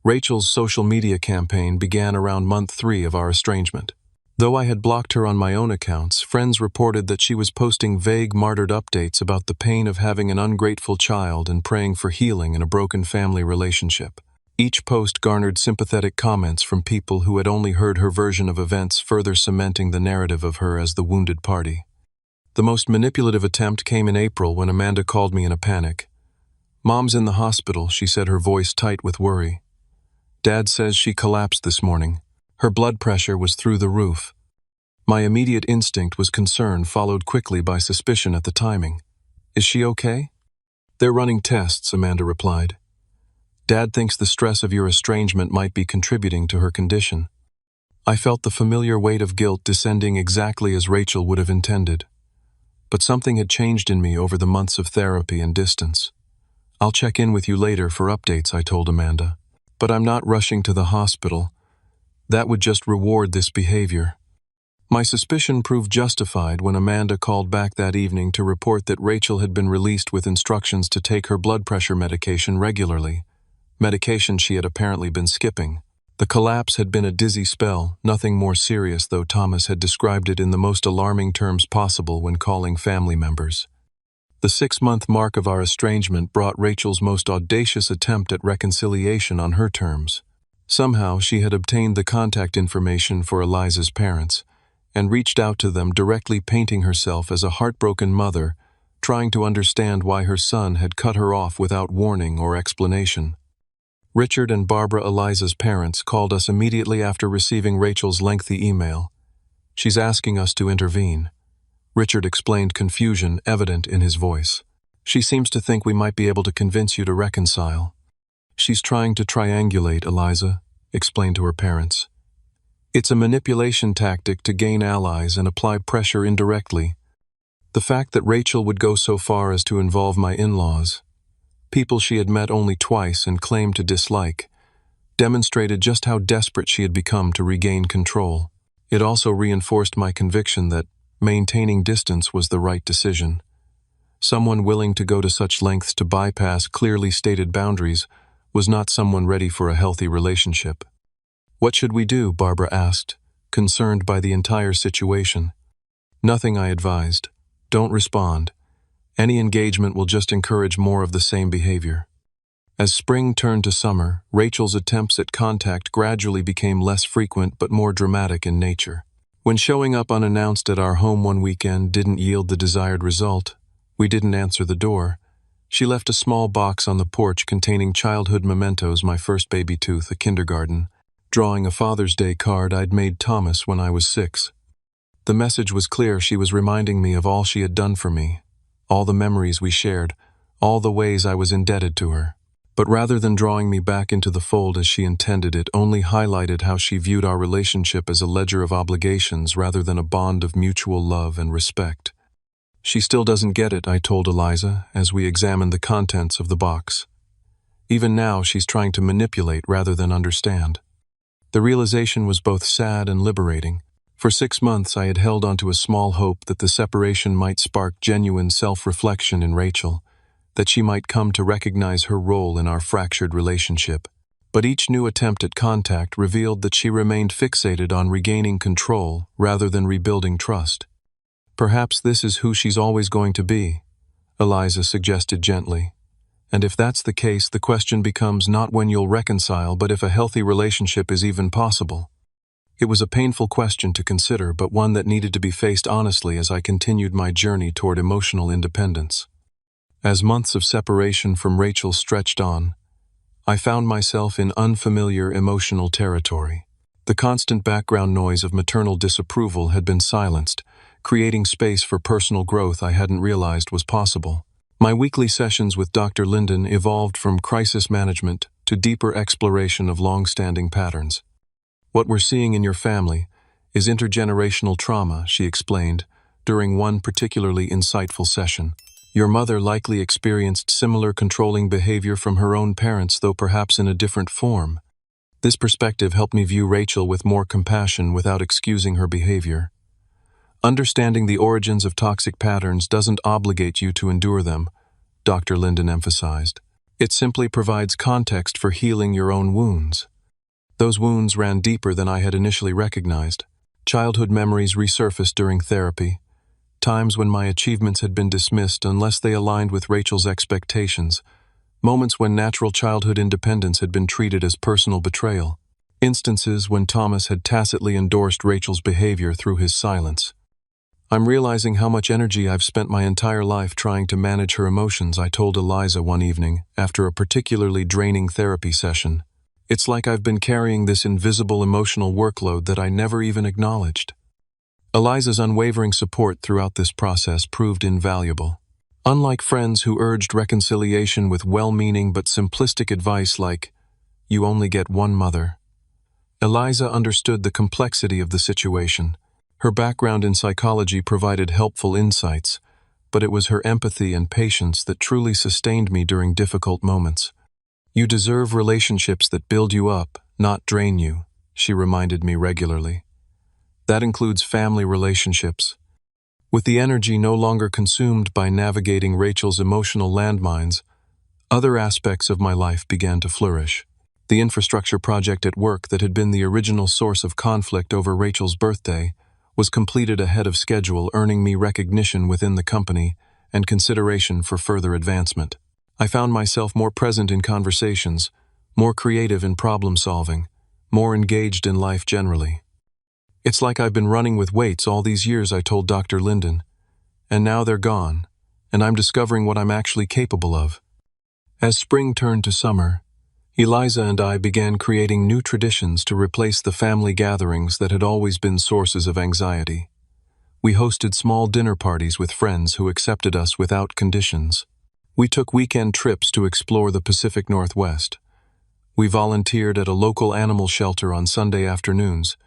Rachel's social media campaign began around month 3 of our estrangement. Though I had blocked her on my own accounts, friends reported that she was posting vague, martyred updates about the pain of having an ungrateful child and praying for healing in a broken family relationship. Each post garnered sympathetic comments from people who had only heard her version of events, further cementing the narrative of her as the wounded party. The most manipulative attempt came in April when Amanda called me in a panic. "Mom's in the hospital," she said, her voice tight with worry. "Dad says she collapsed this morning. Her blood pressure was through the roof." My immediate instinct was concern, followed quickly by suspicion at the timing. Is she okay? They're running tests, Amanda replied. Dad thinks the stress of your estrangement might be contributing to her condition. I felt the familiar weight of guilt descending exactly as Rachel would have intended. But something had changed in me over the months of therapy and distance. I'll check in with you later for updates, I told Amanda. But I'm not rushing to the hospital. That would just reward this behavior. My suspicion proved justified when Amanda called back that evening to report that Rachel had been released with instructions to take her blood pressure medication regularly, medication she had apparently been skipping. The collapse had been a dizzy spell, nothing more serious, though Thomas had described it in the most alarming terms possible when calling family members. The 6-month mark of our estrangement brought Rachel's most audacious attempt at reconciliation on her terms. Somehow she had obtained the contact information for Eliza's parents and reached out to them directly, painting herself as a heartbroken mother, trying to understand why her son had cut her off without warning or explanation. Richard and Barbara, Eliza's parents, called us immediately after receiving Rachel's lengthy email. She's asking us to intervene. Richard explained, confusion evident in his voice. She seems to think we might be able to convince you to reconcile. She's trying to triangulate, Eliza explained to her parents. It's a manipulation tactic to gain allies and apply pressure indirectly. The fact that Rachel would go so far as to involve my in-laws, people she had met only twice and claimed to dislike, demonstrated just how desperate she had become to regain control. It also reinforced my conviction that maintaining distance was the right decision. Someone willing to go to such lengths to bypass clearly stated boundaries was not someone ready for a healthy relationship. What should we do? Barbara asked, concerned by the entire situation. Nothing, I advised. Don't respond. Any engagement will just encourage more of the same behavior. As spring turned to summer, Rachel's attempts at contact gradually became less frequent but more dramatic in nature. When showing up unannounced at our home one weekend didn't yield the desired result, we didn't answer the door. She left a small box on the porch containing childhood mementos: my first baby tooth, a kindergarten, drawing a Father's Day card I'd made Thomas when I was 6. The message was clear. She was reminding me of all she had done for me, all the memories we shared, all the ways I was indebted to her. But rather than drawing me back into the fold as she intended, it only highlighted how she viewed our relationship as a ledger of obligations rather than a bond of mutual love and respect. She still doesn't get it, I told Eliza as we examined the contents of the box. Even now, she's trying to manipulate rather than understand. The realization was both sad and liberating. For 6 months, I had held onto a small hope that the separation might spark genuine self-reflection in Rachel, that she might come to recognize her role in our fractured relationship. But each new attempt at contact revealed that she remained fixated on regaining control rather than rebuilding trust. Perhaps this is who she's always going to be, Eliza suggested gently. And if that's the case, the question becomes not when you'll reconcile, but if a healthy relationship is even possible. It was a painful question to consider, but one that needed to be faced honestly as I continued my journey toward emotional independence. As months of separation from Rachel stretched on, I found myself in unfamiliar emotional territory. The constant background noise of maternal disapproval had been silenced, creating space for personal growth I hadn't realized was possible. My weekly sessions with Dr. Linden evolved from crisis management to deeper exploration of long-standing patterns. What we're seeing in your family is intergenerational trauma, she explained during one particularly insightful session. Your mother likely experienced similar controlling behavior from her own parents, though perhaps in a different form. This perspective helped me view Rachel with more compassion without excusing her behavior. Understanding the origins of toxic patterns doesn't obligate you to endure them, Dr. Linden emphasized. It simply provides context for healing your own wounds. Those wounds ran deeper than I had initially recognized. Childhood memories resurfaced during therapy, times when my achievements had been dismissed unless they aligned with Rachel's expectations, moments when natural childhood independence had been treated as personal betrayal, instances when Thomas had tacitly endorsed Rachel's behavior through his silence. I'm realizing how much energy I've spent my entire life trying to manage her emotions, I told Eliza one evening after a particularly draining therapy session. It's like I've been carrying this invisible emotional workload that I never even acknowledged. Eliza's unwavering support throughout this process proved invaluable. Unlike friends who urged reconciliation with well-meaning but simplistic advice like, "You only get one mother," Eliza understood the complexity of the situation. Her background in psychology provided helpful insights, but it was her empathy and patience that truly sustained me during difficult moments. "You deserve relationships that build you up, not drain you," she reminded me regularly. That includes family relationships. With the energy no longer consumed by navigating Rachel's emotional landmines, other aspects of my life began to flourish. The infrastructure project at work that had been the original source of conflict over Rachel's birthday was completed ahead of schedule, earning me recognition within the company and consideration for further advancement. I found myself more present in conversations, more creative in problem solving, more engaged in life generally. "It's like I've been running with weights all these years," I told Dr. Linden, "and now they're gone, and I'm discovering what I'm actually capable of." As spring turned to summer, Eliza and I began creating new traditions to replace the family gatherings that had always been sources of anxiety. We hosted small dinner parties with friends who accepted us without conditions. We took weekend trips to explore the Pacific Northwest. We volunteered at a local animal shelter on Sunday afternoons,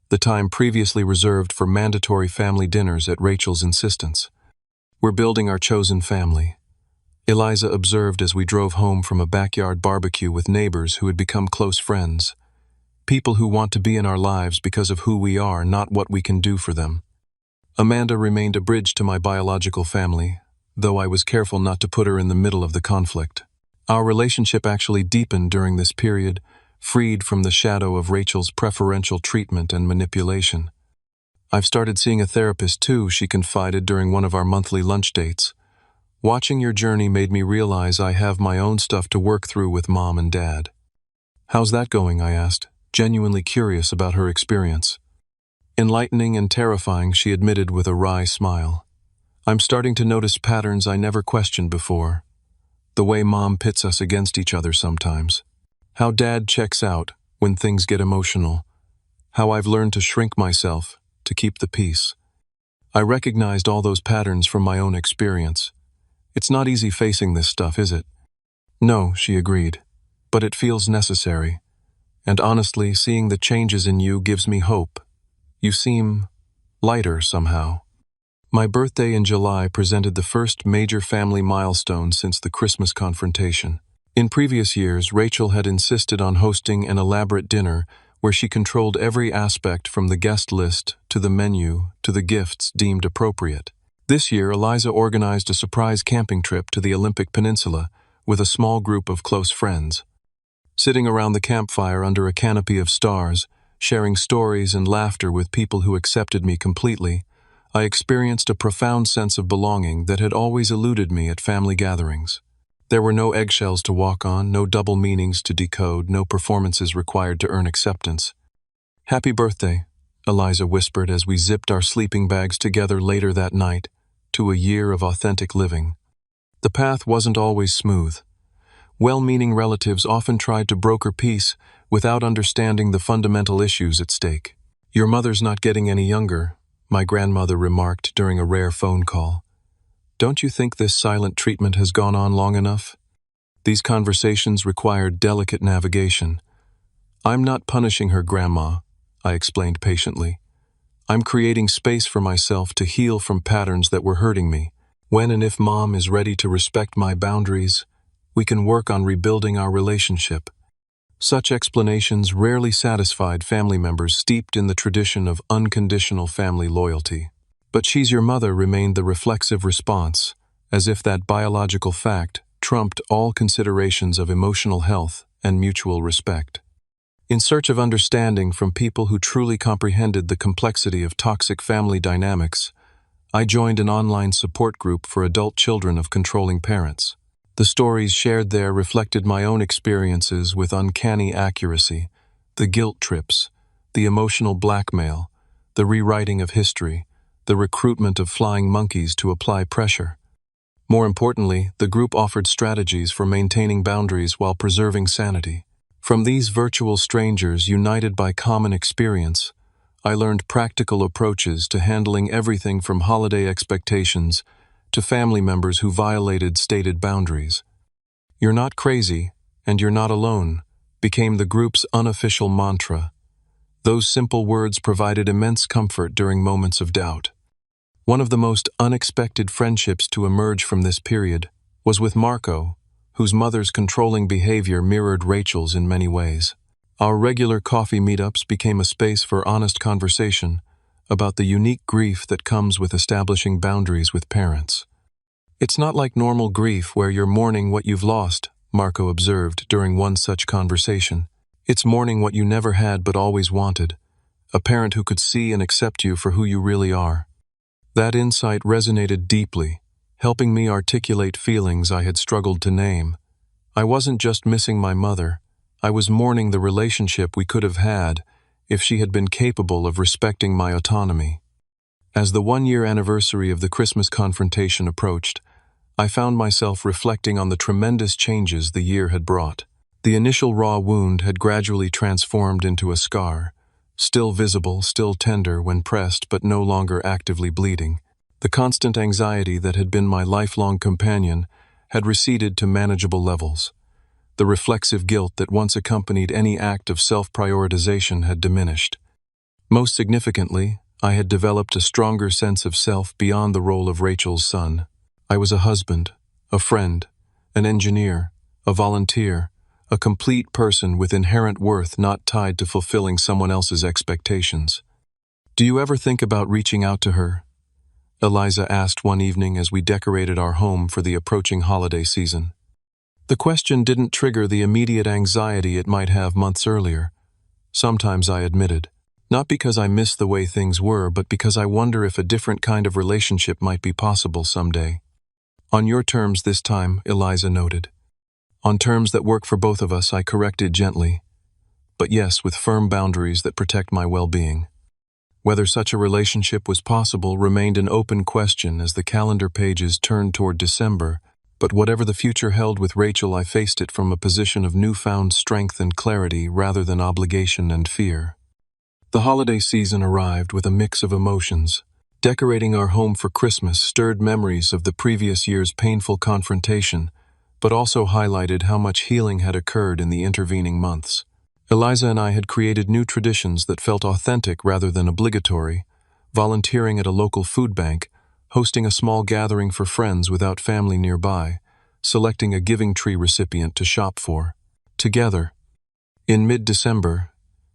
the time previously reserved for mandatory family dinners at Rachel's insistence. "We're building our chosen family," Eliza observed as we drove home from a backyard barbecue with neighbors who had become close friends. "People who want to be in our lives because of who we are, not what we can do for them." Amanda remained a bridge to my biological family, though I was careful not to put her in the middle of the conflict. Our relationship actually deepened during this period, freed from the shadow of Rachel's preferential treatment and manipulation. "I've started seeing a therapist too," she confided during one of our monthly lunch dates. "Watching your journey made me realize I have my own stuff to work through with Mom and Dad." "How's that going?" I asked, genuinely curious about her experience. "Enlightening and terrifying," she admitted with a wry smile. "I'm starting to notice patterns I never questioned before. The way Mom pits us against each other sometimes. How Dad checks out when things get emotional. How I've learned to shrink myself to keep the peace." I recognized all those patterns from my own experience. "It's not easy facing this stuff, is it?" "No," she agreed, "but it feels necessary. And honestly, seeing the changes in you gives me hope. You seem lighter somehow." My birthday in July presented the first major family milestone since the Christmas confrontation. In previous years, Rachel had insisted on hosting an elaborate dinner where she controlled every aspect from the guest list to the menu to the gifts deemed appropriate. This year, Eliza organized a surprise camping trip to the Olympic Peninsula with a small group of close friends. Sitting around the campfire under a canopy of stars, sharing stories and laughter with people who accepted me completely, I experienced a profound sense of belonging that had always eluded me at family gatherings. There were no eggshells to walk on, no double meanings to decode, no performances required to earn acceptance. "Happy birthday," Eliza whispered as we zipped our sleeping bags together later that night, to a year of authentic living. The path wasn't always smooth. Well-meaning relatives often tried to broker peace without understanding the fundamental issues at stake. "Your mother's not getting any younger," my grandmother remarked during a rare phone call. "Don't you think this silent treatment has gone on long enough?" These conversations required delicate navigation. "I'm not punishing her, Grandma," I explained patiently. "I'm creating space for myself to heal from patterns that were hurting me. When and if Mom is ready to respect my boundaries, we can work on rebuilding our relationship." Such explanations rarely satisfied family members steeped in the tradition of unconditional family loyalty. But "she's your mother" remained the reflexive response, as if that biological fact trumped all considerations of emotional health and mutual respect. In search of understanding from people who truly comprehended the complexity of toxic family dynamics, I joined an online support group for adult children of controlling parents. The stories shared there reflected my own experiences with uncanny accuracy: the guilt trips, the emotional blackmail, the rewriting of history, the recruitment of flying monkeys to apply pressure. More importantly, the group offered strategies for maintaining boundaries while preserving sanity. From these virtual strangers united by common experience, I learned practical approaches to handling everything from holiday expectations to family members who violated stated boundaries. "You're not crazy, and you're not alone," became the group's unofficial mantra. Those simple words provided immense comfort during moments of doubt. One of the most unexpected friendships to emerge from this period was with Marco, whose mother's controlling behavior mirrored Rachel's in many ways. Our regular coffee meetups became a space for honest conversation about the unique grief that comes with establishing boundaries with parents. "It's not like normal grief where you're mourning what you've lost," Marco observed during one such conversation. "It's mourning what you never had but always wanted, a parent who could see and accept you for who you really are." That insight resonated deeply, helping me articulate feelings I had struggled to name. I wasn't just missing my mother, I was mourning the relationship we could have had if she had been capable of respecting my autonomy. As the one-year anniversary of the Christmas confrontation approached, I found myself reflecting on the tremendous changes the year had brought. The initial raw wound had gradually transformed into a scar, still visible, still tender when pressed, but no longer actively bleeding. The constant anxiety that had been my lifelong companion had receded to manageable levels. The reflexive guilt that once accompanied any act of self-prioritization had diminished. Most significantly, I had developed a stronger sense of self beyond the role of Rachel's son. I was a husband, a friend, an engineer, a volunteer, a complete person with inherent worth not tied to fulfilling someone else's expectations. "Do you ever think about reaching out to her?" Eliza asked one evening as we decorated our home for the approaching holiday season. The question didn't trigger the immediate anxiety it might have months earlier. "Sometimes," I admitted. "Not because I miss the way things were, but because I wonder if a different kind of relationship might be possible someday." "On your terms this time," Eliza noted. "On terms that work for both of us," I corrected gently. "But yes, with firm boundaries that protect my well-being." Whether such a relationship was possible remained an open question as the calendar pages turned toward December, but whatever the future held with Rachel, I faced it from a position of newfound strength and clarity rather than obligation and fear. The holiday season arrived with a mix of emotions. Decorating our home for Christmas stirred memories of the previous year's painful confrontation, but also highlighted how much healing had occurred in the intervening months. Eliza and I had created new traditions that felt authentic rather than obligatory, volunteering at a local food bank, hosting a small gathering for friends without family nearby, selecting a giving tree recipient to shop for. Together, in mid-December,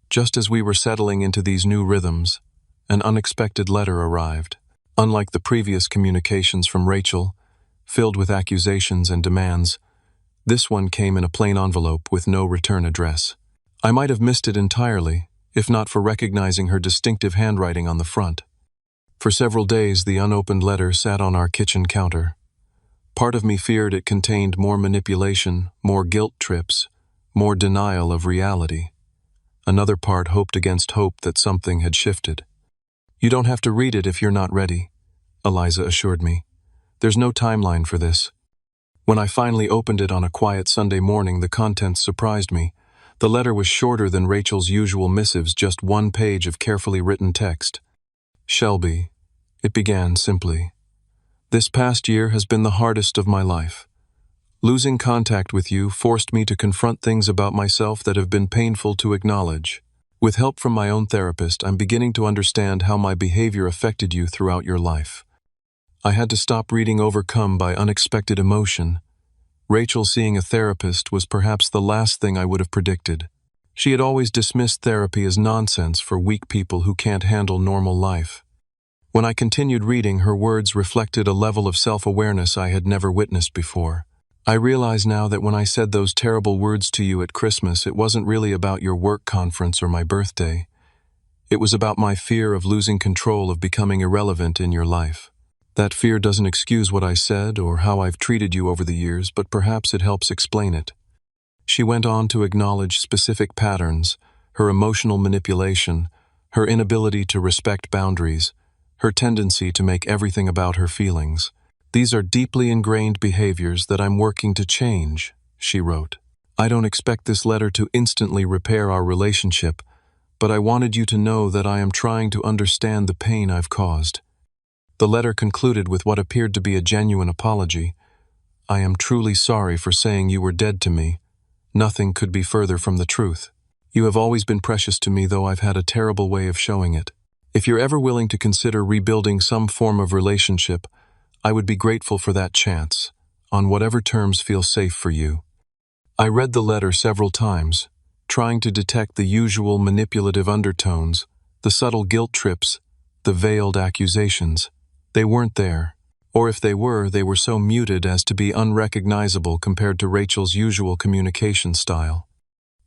just as we were settling into these new rhythms, an unexpected letter arrived. Unlike the previous communications from Rachel, filled with accusations and demands, this one came in a plain envelope with no return address. I might have missed it entirely, if not for recognizing her distinctive handwriting on the front. For several days, the unopened letter sat on our kitchen counter. Part of me feared it contained more manipulation, more guilt trips, more denial of reality. Another part hoped against hope that something had shifted. "You don't have to read it if you're not ready," Eliza assured me. "There's no timeline for this." When I finally opened it on a quiet Sunday morning, the contents surprised me. The letter was shorter than Rachel's usual missives, just one page of carefully written text. "Shelby," it began simply, "this past year has been the hardest of my life. Losing contact with you forced me to confront things about myself that have been painful to acknowledge. With help from my own therapist, I'm beginning to understand how my behavior affected you throughout your life. I had to stop reading overcome by unexpected emotion. Rachel seeing a therapist was perhaps the last thing I would have predicted. She had always dismissed therapy as nonsense for weak people who can't handle normal life. When I continued reading, her words reflected a level of self-awareness I had never witnessed before. "I realize now that when I said those terrible words to you at Christmas, it wasn't really about your work conference or my birthday. It was about my fear of losing control, of becoming irrelevant in your life. That fear doesn't excuse what I said or how I've treated you over the years, but perhaps it helps explain it." She went on to acknowledge specific patterns, her emotional manipulation, her inability to respect boundaries, her tendency to make everything about her feelings. "These are deeply ingrained behaviors that I'm working to change," she wrote. "I don't expect this letter to instantly repair our relationship, but I wanted you to know that I am trying to understand the pain I've caused." The letter concluded with what appeared to be a genuine apology. "I am truly sorry for saying you were dead to me. Nothing could be further from the truth. You have always been precious to me, though I've had a terrible way of showing it. If you're ever willing to consider rebuilding some form of relationship, I would be grateful for that chance, on whatever terms feel safe for you." I read the letter several times, trying to detect the usual manipulative undertones, the subtle guilt trips, the veiled accusations. They weren't there, or if they were so muted as to be unrecognizable compared to Rachel's usual communication style.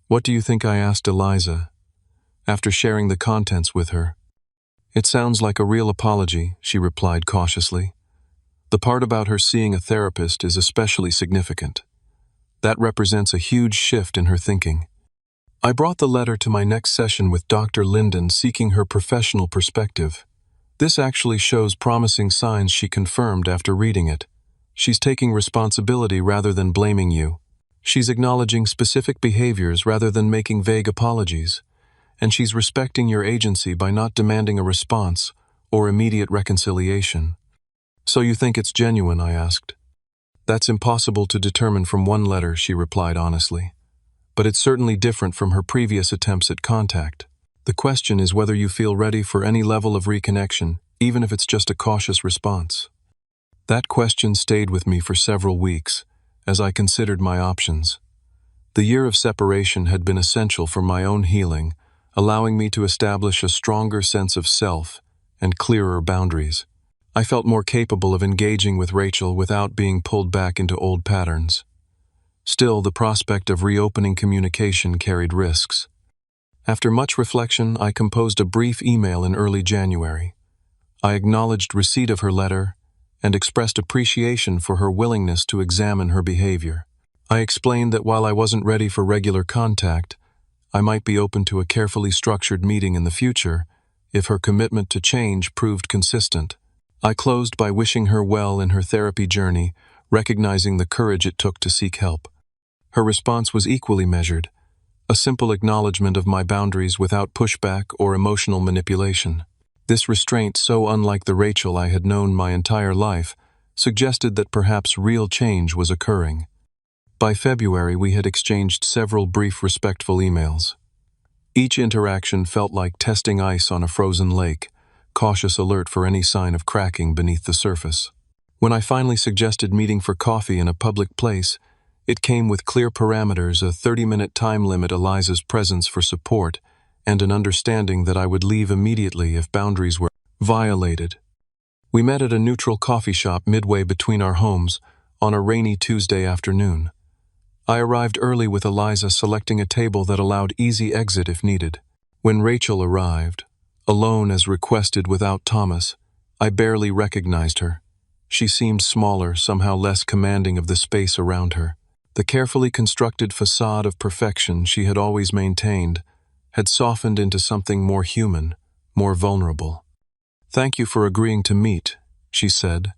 "What do you think?" I asked Eliza, after sharing the contents with her. "It sounds like a real apology," she replied cautiously. "The part about her seeing a therapist is especially significant. That represents a huge shift in her thinking." I brought the letter to my next session with Dr. Linden, seeking her professional perspective. "This actually shows promising signs," she confirmed after reading it. "She's taking responsibility rather than blaming you. She's acknowledging specific behaviors rather than making vague apologies. And she's respecting your agency by not demanding a response or immediate reconciliation." "So you think it's genuine?" I asked. "That's impossible to determine from one letter," she replied honestly. "But it's certainly different from her previous attempts at contact. The question is whether you feel ready for any level of reconnection, even if it's just a cautious response." That question stayed with me for several weeks, as I considered my options. The year of separation had been essential for my own healing, allowing me to establish a stronger sense of self and clearer boundaries. I felt more capable of engaging with Rachel without being pulled back into old patterns. Still, the prospect of reopening communication carried risks. After much reflection, I composed a brief email in early January. I acknowledged receipt of her letter and expressed appreciation for her willingness to examine her behavior. I explained that while I wasn't ready for regular contact, I might be open to a carefully structured meeting in the future if her commitment to change proved consistent. I closed by wishing her well in her therapy journey, recognizing the courage it took to seek help. Her response was equally measured, a simple acknowledgement of my boundaries without pushback or emotional manipulation. This restraint, so unlike the Rachel I had known my entire life, suggested that perhaps real change was occurring. By February, we had exchanged several brief, respectful emails. Each interaction felt like testing ice on a frozen lake, cautious alert for any sign of cracking beneath the surface. When I finally suggested meeting for coffee in a public place, it came with clear parameters, a 30-minute time limit, Eliza's presence for support, and an understanding that I would leave immediately if boundaries were violated. We met at a neutral coffee shop midway between our homes on a rainy Tuesday afternoon. I arrived early with Eliza, selecting a table that allowed easy exit if needed. When Rachel arrived, alone as requested without Thomas, I barely recognized her. She seemed smaller, somehow less commanding of the space around her. The carefully constructed facade of perfection she had always maintained had softened into something more human, more vulnerable. "Thank you for agreeing to meet," she said,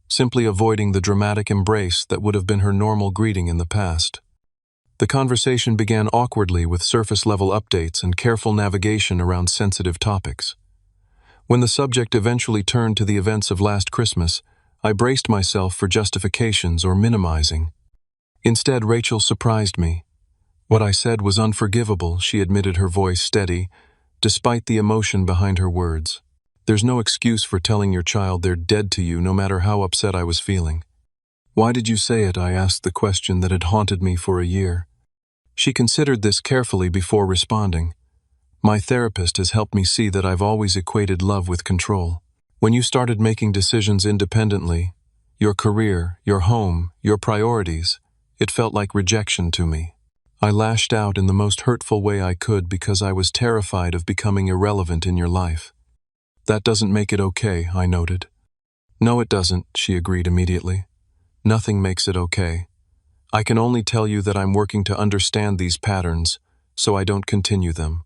simply avoiding the dramatic embrace that would have been her normal greeting in the past. The conversation began awkwardly, with surface-level updates and careful navigation around sensitive topics. When the subject eventually turned to the events of last Christmas, I braced myself for justifications or minimizing. Instead, Rachel surprised me. "What I said was unforgivable," she admitted, her voice steady, despite the emotion behind her words. "There's no excuse for telling your child they're dead to you, no matter how upset I was feeling." "Why did you say it?" I asked, the question that had haunted me for a year. She considered this carefully before responding. "My therapist has helped me see that I've always equated love with control. When you started making decisions independently, your career, your home, your priorities, it felt like rejection to me. I lashed out in the most hurtful way I could because I was terrified of becoming irrelevant in your life." "That doesn't make it okay," I noted. "No, it doesn't," she agreed immediately. "Nothing makes it okay. I can only tell you that I'm working to understand these patterns so I don't continue them."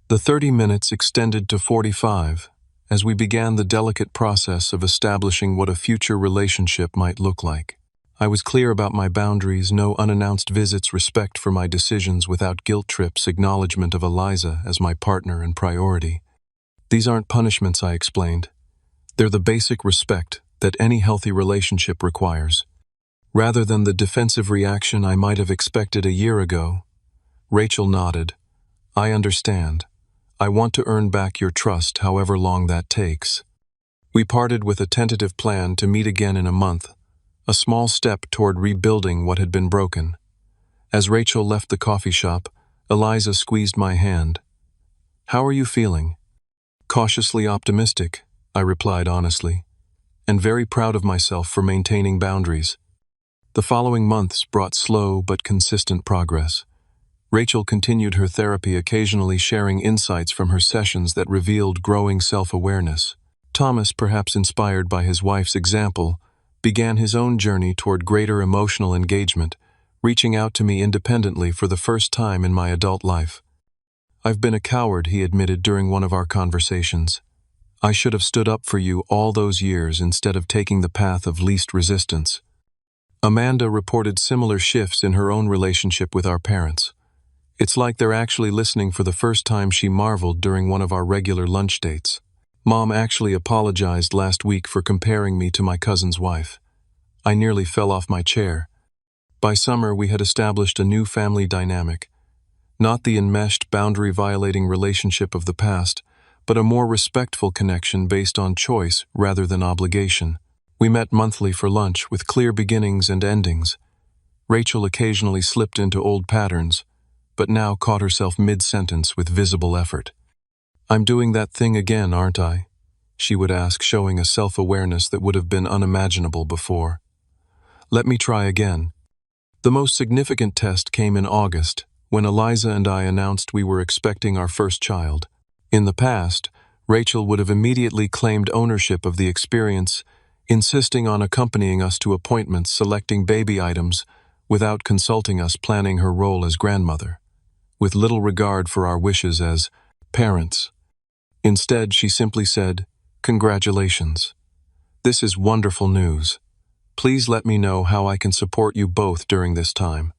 The 30 minutes extended to 45 as we began the delicate process of establishing what a future relationship might look like. I was clear about my boundaries, no unannounced visits, respect for my decisions without guilt trips, acknowledgement of Eliza as my partner and priority. These aren't punishments, I explained. They're the basic respect that any healthy relationship requires. Rather than the defensive reaction I might have expected a year ago, Rachel nodded. I understand. I want to earn back your trust, however long that takes. We parted with a tentative plan to meet again in a month, a small step toward rebuilding what had been broken. As Rachel left the coffee shop, Eliza squeezed my hand. How are you feeling? Cautiously optimistic, I replied honestly, and very proud of myself for maintaining boundaries. The following months brought slow but consistent progress. Rachel continued her therapy, occasionally sharing insights from her sessions that revealed growing self-awareness. Thomas, perhaps inspired by his wife's example, began his own journey toward greater emotional engagement, reaching out to me independently for the first time in my adult life. I've been a coward, he admitted during one of our conversations. I should have stood up for you all those years instead of taking the path of least resistance. Amanda reported similar shifts in her own relationship with our parents. It's like they're actually listening for the first time, she marveled during one of our regular lunch dates. Mom actually apologized last week for comparing me to my cousin's wife. I nearly fell off my chair. By summer, we had established a new family dynamic. Not the enmeshed, boundary-violating relationship of the past, but a more respectful connection based on choice rather than obligation. We met monthly for lunch with clear beginnings and endings. Rachel occasionally slipped into old patterns, but now caught herself mid-sentence with visible effort. I'm doing that thing again, aren't I? She would ask, showing a self-awareness that would have been unimaginable before. Let me try again. The most significant test came in August, when Eliza and I announced we were expecting our first child. In the past, Rachel would have immediately claimed ownership of the experience, insisting on accompanying us to appointments, selecting baby items, without consulting us, planning her role as grandmother, with little regard for our wishes as parents. Instead, she simply said, "Congratulations. This is wonderful news. Please let me know how I can support you both during this time."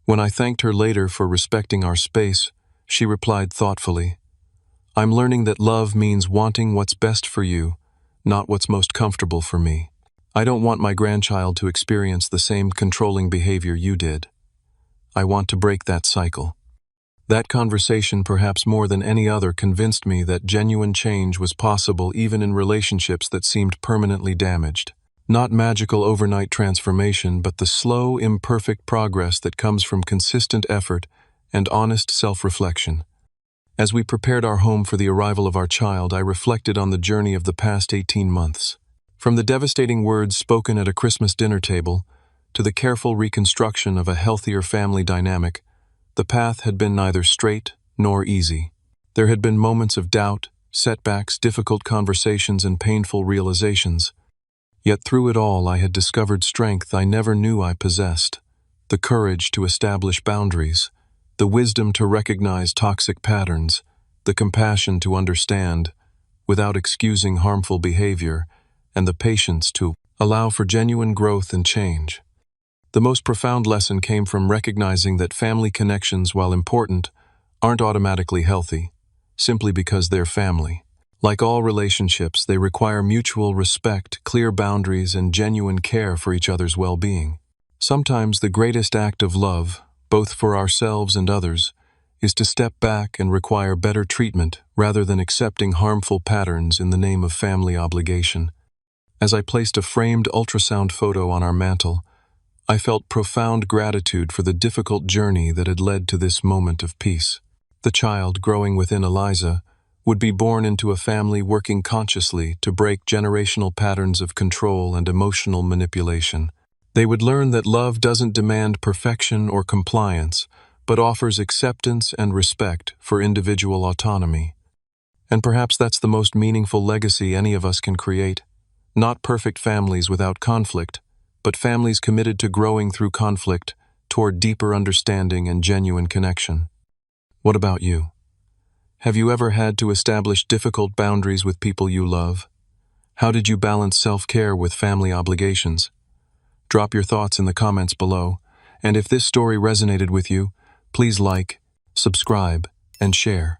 When I thanked her later for respecting our space, she replied thoughtfully, "I'm learning that love means wanting what's best for you, not what's most comfortable for me. I don't want my grandchild to experience the same controlling behavior you did. I want to break that cycle." That conversation, perhaps more than any other, convinced me that genuine change was possible even in relationships that seemed permanently damaged. Not magical overnight transformation, but the slow, imperfect progress that comes from consistent effort and honest self-reflection. As we prepared our home for the arrival of our child, I reflected on the journey of the past 18 months. From the devastating words spoken at a Christmas dinner table to the careful reconstruction of a healthier family dynamic, the path had been neither straight nor easy. There had been moments of doubt, setbacks, difficult conversations, and painful realizations. Yet through it all, I had discovered strength I never knew I possessed: the courage to establish boundaries, the wisdom to recognize toxic patterns, the compassion to understand without excusing harmful behavior, and the patience to allow for genuine growth and change. The most profound lesson came from recognizing that family connections, while important, aren't automatically healthy, simply because they're family. Like all relationships, they require mutual respect, clear boundaries, and genuine care for each other's well-being. Sometimes the greatest act of love, both for ourselves and others, is to step back and require better treatment rather than accepting harmful patterns in the name of family obligation. As I placed a framed ultrasound photo on our mantel, I felt profound gratitude for the difficult journey that had led to this moment of peace. The child growing within Eliza would be born into a family working consciously to break generational patterns of control and emotional manipulation. They would learn that love doesn't demand perfection or compliance, but offers acceptance and respect for individual autonomy. And perhaps that's the most meaningful legacy any of us can create. Not perfect families without conflict, but families committed to growing through conflict toward deeper understanding and genuine connection. What about you? Have you ever had to establish difficult boundaries with people you love? How did you balance self-care with family obligations? Drop your thoughts in the comments below, and if this story resonated with you, please like, subscribe, and share.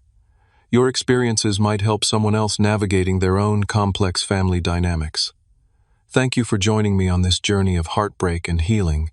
Your experiences might help someone else navigating their own complex family dynamics. Thank you for joining me on this journey of heartbreak and healing.